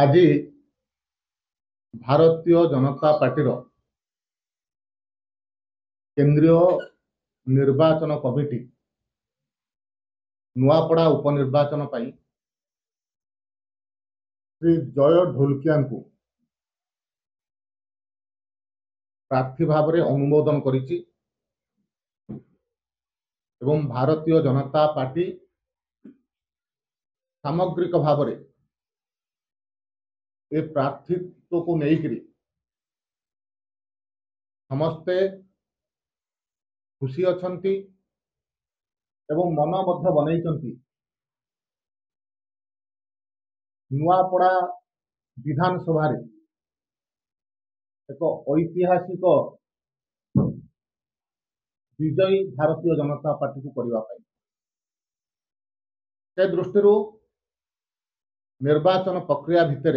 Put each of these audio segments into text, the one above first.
ଆଜି ଭାରତୀୟ ଜନତା ପାର୍ଟିର କେନ୍ଦ୍ରୀୟ ନିର୍ବାଚନ କମିଟି ନୂଆପଡ଼ା ଉପନିର୍ବାଚନ ପାଇଁ ଶ୍ରୀ ଜୟ ଢୋଲକିଆଙ୍କୁ ପ୍ରାର୍ଥୀ ଭାବରେ ଅନୁମୋଦନ କରିଛି ଏବଂ ଭାରତୀୟ ଜନତା ପାର୍ଟି ସାମଗ୍ରିକ ଭାବରେ ए प्रार्थित्व को लेकर समस्ते खुशी अछंती एवं मन मध्य बनई नुआपड़ा विधानसभा एक ऐतिहासिक विजयी भारतीय जनता पार्टी को करने से दृष्टि निर्वाचन प्रक्रिया भितर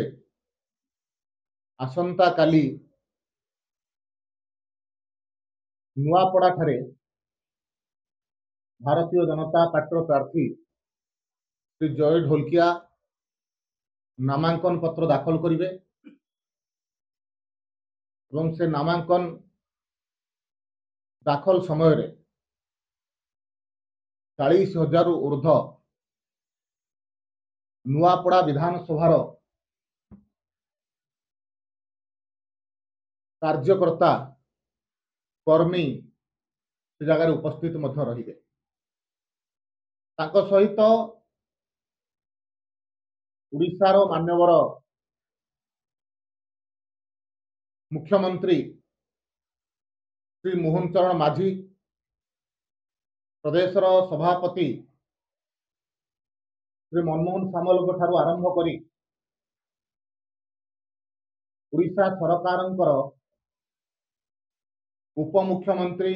आसंता काली नुआपड़ा ठारे भारतीय जनता पार्टी प्रार्थी श्री जय ढोलकिया नामांकन पत्र दाखल करिवे एवं से नामांकन दाखल समय रे 40,000 ऊर्ध नुआपड़ा विधानसभा कार्यकर्ता कर्मी से जगह उपस्थित रही सहित उड़ीसार मान्यवर मुख्यमंत्री श्री मोहन चरण माझी प्रदेशर सभापति श्री मनमोहन सामल ठारू आरंभ करी उड़ीसा सरकार उपमुख्यमंत्री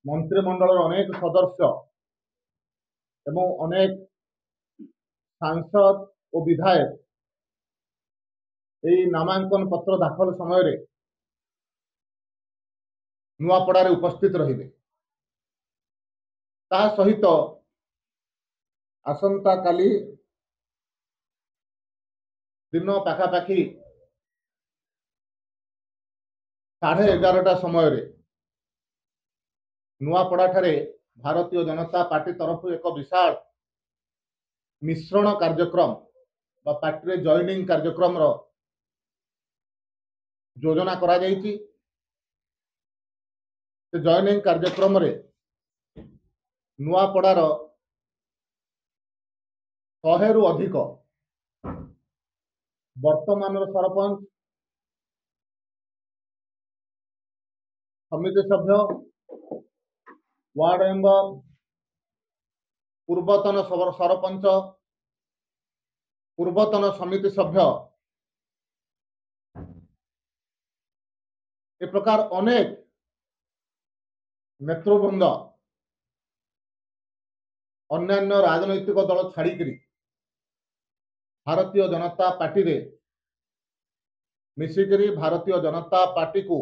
मंत्रिमंडल अनेक सदस्य एवं अनेक सांसद और विधायक यही नामांकन पत्र दाखल समय नुआपड़ा उपस्थित रहिबे ता सहित आसंता काली दिन पाखापाखि 11:30 समय नुआपड़ा ठारे भारतीय जनता पार्टी तरफ एक विशाल मिश्रण कार्यक्रम बा पार्टी जॉइनिंग कार्यक्रम रो योजना करा जायछि। से जॉइनिंग कार्यक्रम रे नुआपड़ार 100 रु अधिक वर्तमान सरपंच समिति सभ्य वार्ड मेंबर पूर्वतन सरपंच पूर्वतन समिति सभ्य ए प्रकार अनेक नेतृवृंद अन्यान्य राजनैतिक दल छाड़ी भारतीय जनता पार्टी रे मिसिकरी भारतीय जनता पार्टी को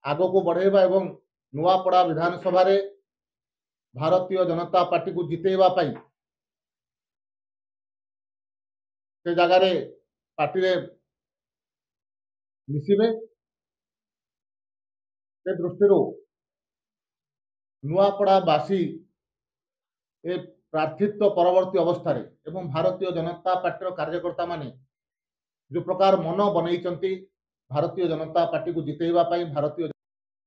आगो को बढ़ेबा एवं नुआपड़ा विधानसभा रे भारतीय जनता पार्टी को जितेबा पाई से जगह रे पार्टी रे मिसिबे से दृष्टि नुआपड़ा बासी ए प्रार्थित्व परवर्ती अवस्था रे एवं भारतीय जनता पार्टी कार्यकर्ता माने जो प्रकार मन बनई भारतीय जनता पार्टी को जितेबा पाई भारतीय